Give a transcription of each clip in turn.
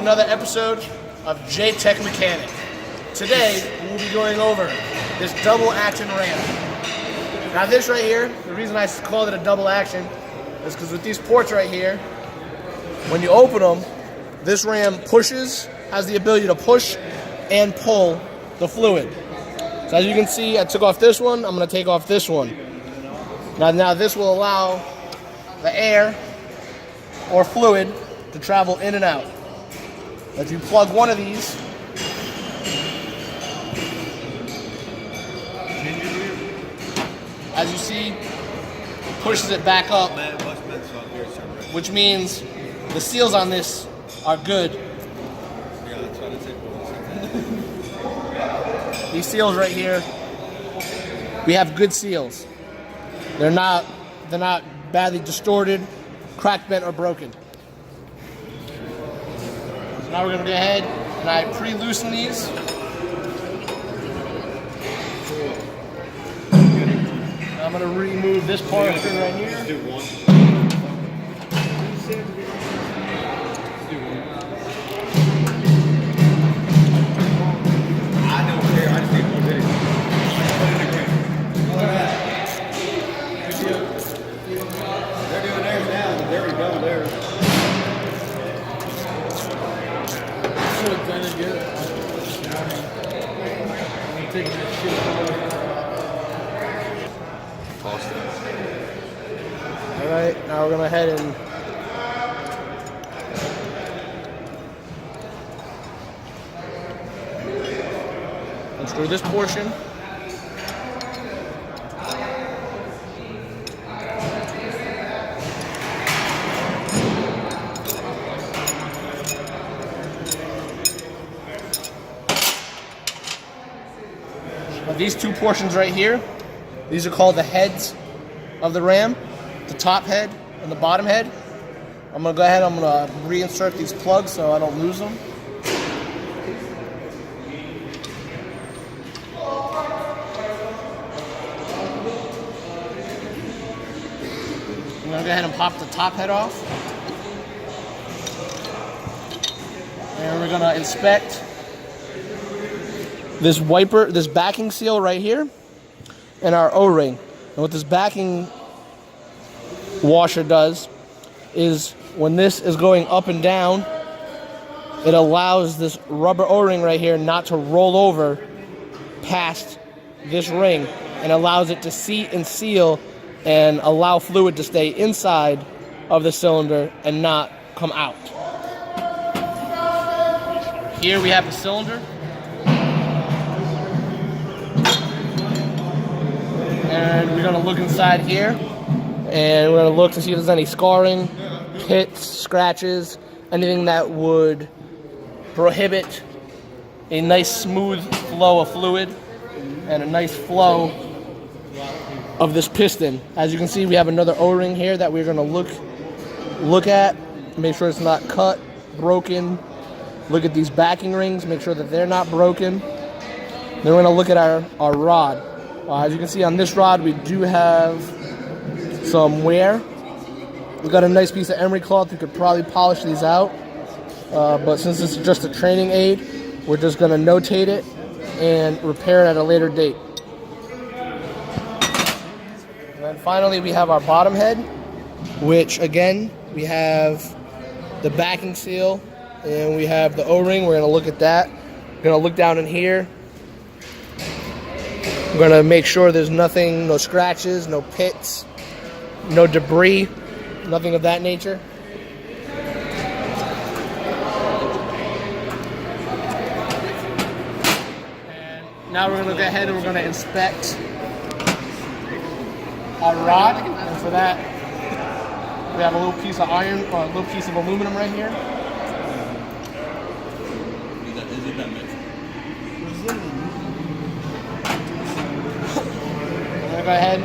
another episode of J-Tech Mechanic. Today, we'll be going over this double action ram. Now this right here, the reason I called it a double action is because with these ports right here, when you open them, this ram has the ability to push and pull the fluid. So as you can see, I took off this one, I'm going to take off this one. Now this will allow the air or fluid to travel in and out. If you plug one of these, as you see, it pushes it back up, which means the seals on this are good. These seals right here, we have good seals. They're not badly distorted, cracked, bent, or broken. So now we're going to go ahead and I pre-loosen these. I'm going to remove this portion right here. Let's do one. I don't care. I just need one video. Look at that. They're doing theirs now. There we go. There. Should have done it good. I'm taking that shit. Alright, now we're going to head and unscrew this portion. Now these two portions right here, these are called the heads of the ram. The top head and the bottom head. I'm going to go ahead, I'm going to reinsert these plugs so I don't lose them. I'm going to go ahead and pop the top head off. And we're going to inspect this wiper, this backing seal right here, and our O-ring. And what this backing washer does is when this is going up and down, it allows this rubber O-ring right here not to roll over past this ring and allows it to seat and seal and allow fluid to stay inside of the cylinder and not come out. Here we have the cylinder. And we're going to look inside here. And we're going to look to see if there's any scarring, pits, scratches, anything that would prohibit a nice smooth flow of fluid and a nice flow of this piston. As you can see, we have another O-ring here that we're going to look at, make sure it's not cut, broken. Look at these backing rings, make sure that they're not broken. Then we're going to look at our rod. As you can see on this rod, we do have some wear. We've got a nice piece of emery cloth. You could probably polish these out. But since this is just a training aid, we're just going to notate it and repair it at a later date. And then finally, we have our bottom head, which again, we have the backing seal and we have the O-ring. We're going to look at that. We're going to look down in here. We're going to make sure there's nothing, no scratches, no pits, no debris, nothing of that nature. And now we're going to go ahead and we're going to inspect our rod. And for that, we have a little piece of iron, or a little piece of aluminum right here. I'm going to go ahead.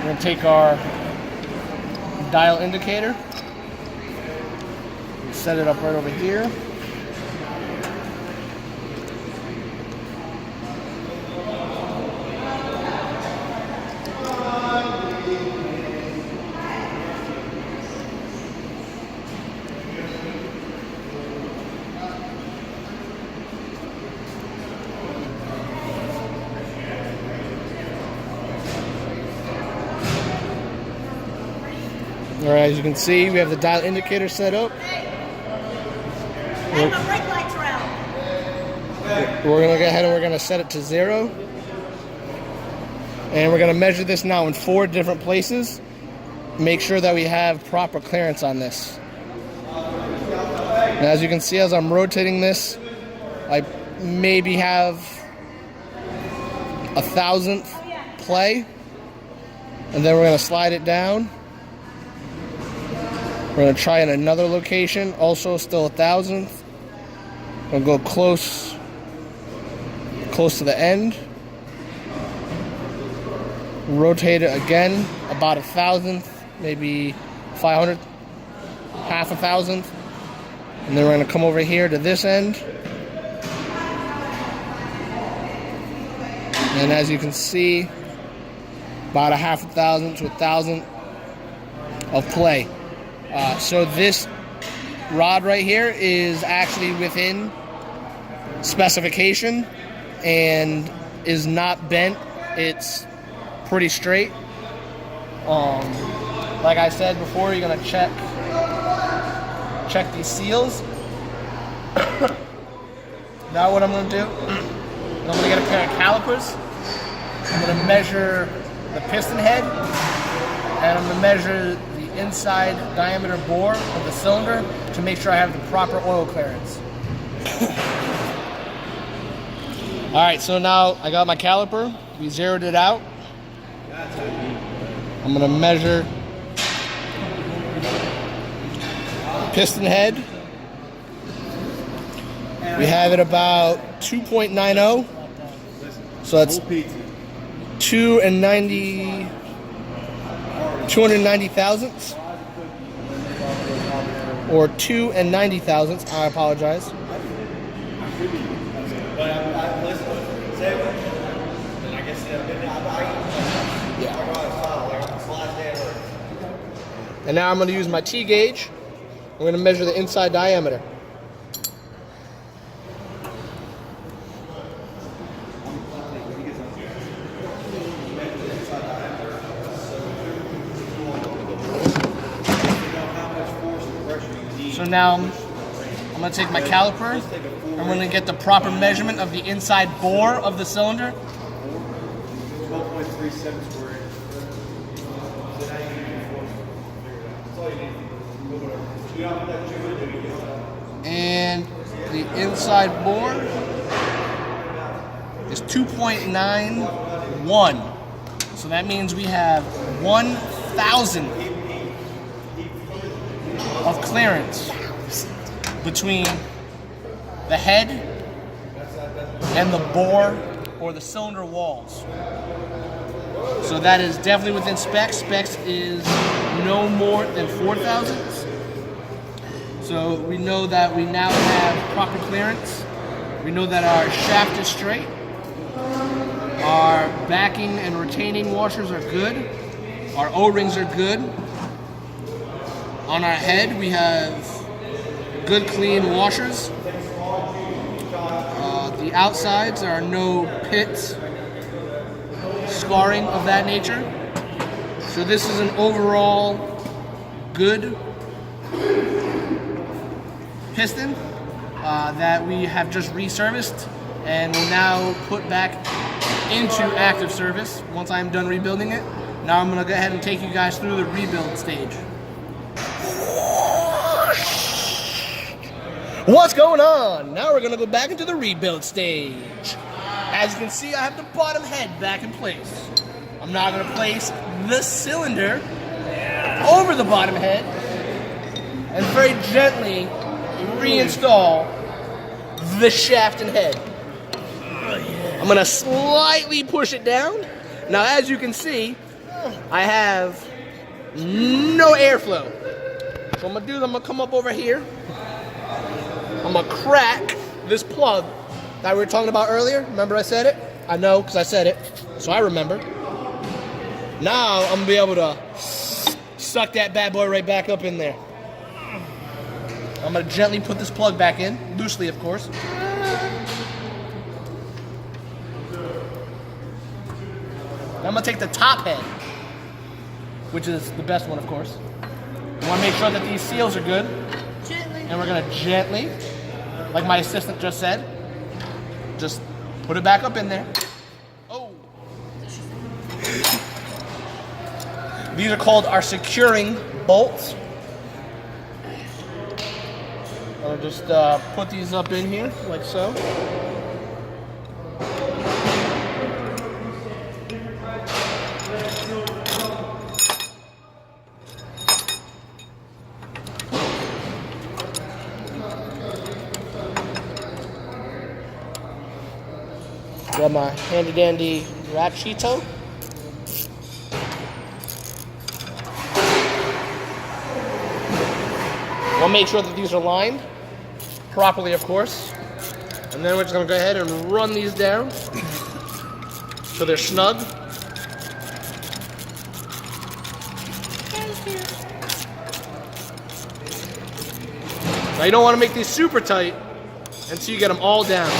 We're gonna take our dial indicator, set it up right over here. All right, as you can see, we have the dial indicator set up. And the brake lights are out. We're gonna go ahead and we're gonna set it to 0. And we're gonna measure this now in 4 different places. Make sure that we have proper clearance on this. Now, as you can see, as I'm rotating this, I maybe have 1,000th play. And then we're gonna slide it down. We're gonna try in another location, also still 1,000th. We'll go close to the end. Rotate it again, about 1,000th, maybe 500, half a 1,000th. And then we're gonna come over here to this end. And as you can see, about a half a 1,000th to 1,000th of play. So this rod right here is actually within specification and is not bent. It's pretty straight. Like I said before, you're gonna check these seals. Now what I'm gonna do, I'm gonna get a pair of calipers. I'm gonna measure the piston head, and I'm gonna measure the inside diameter bore of the cylinder to make sure I have the proper oil clearance. All right, so now I got my caliper. We zeroed it out. I'm gonna measure piston head. We have it about 2.90. So that's 290 thousandths, or 290 thousandths. I apologize. And now I'm going to use my T gauge. I'm going to measure the inside diameter. So now I'm going to take my caliper. I'm going to get the proper measurement of the inside bore of the cylinder. 12.37 square inches. And the inside bore is 2.91. So that means we have 1,000 of clearance between the head and the bore or the cylinder walls. So that is definitely within specs. Specs is no more than 4 thousandths. So we know that we now have proper clearance. We know that our shaft is straight. Our backing and retaining washers are good. Our O-rings are good. On our head, we have good clean washers. The outsides, there are no pits, scarring of that nature. So this is an overall good piston that we have just reserviced and will now put back into active service once I'm done rebuilding it. Now I'm going to go ahead and take you guys through the rebuild stage. What's going on? Now we're going to go back into the rebuild stage. As you can see, I have the bottom head back in place. I'm now going to place the cylinder over the bottom head and very gently reinstall the shaft and head. I'm going to slightly push it down. Now, as you can see, I have no airflow. So what I'm gonna do is I'm gonna come up over here. I'm gonna crack this plug that we were talking about earlier. Remember I said it? I know, because I said it, so I remember. Now I'm gonna be able to suck that bad boy right back up in there. I'm gonna gently put this plug back in, loosely of course. I'm gonna take the top head, which is the best one of course. We wanna make sure that these seals are good. Gently. And we're gonna gently, like my assistant just said, just put it back up in there. Oh. These are called our securing bolts. I'll just put these up in here, like so. Got my handy dandy Ratchito. We'll make sure that these are lined properly, of course. And then we're just gonna go ahead and run these down so they're snug. Now you don't want to make these super tight until you get them all down.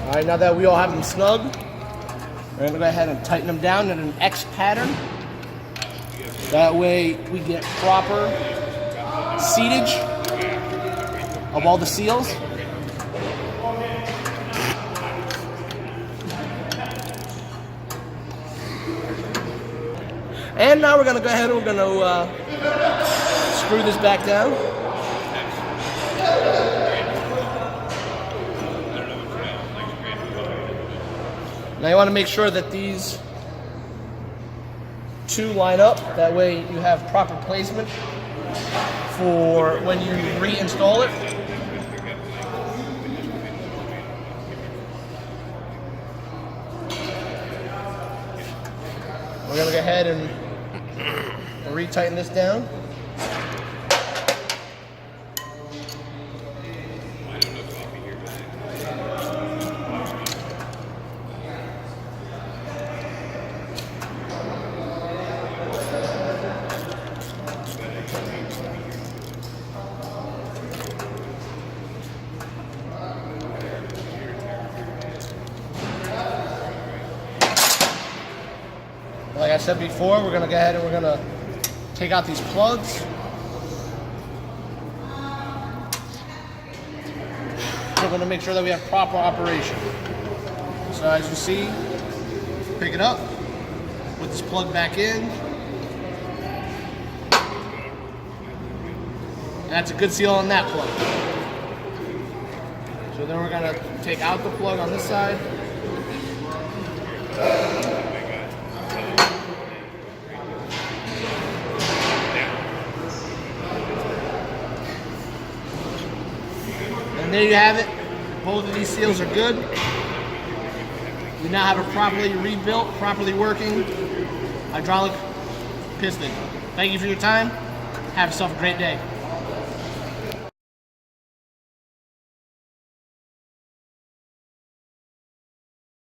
All right, now that we all have them snug, we're gonna go ahead and tighten them down in an X pattern. That way we get proper seatage of all the seals. And now we're gonna go ahead and we're gonna screw this back down. Now you want to make sure that these two line up. That way you have proper placement for when you reinstall it. We're going to go ahead and retighten this down. Like I said before, we're going to go ahead and we're going to take out these plugs. We're going to make sure that we have proper operation. So as you see, pick it up, put this plug back in. That's a good seal on that plug. So then we're going to take out the plug on this side. And there you have it. Both of these seals are good. We now have a properly rebuilt, properly working hydraulic piston. Thank you for your time. Have yourself a great day.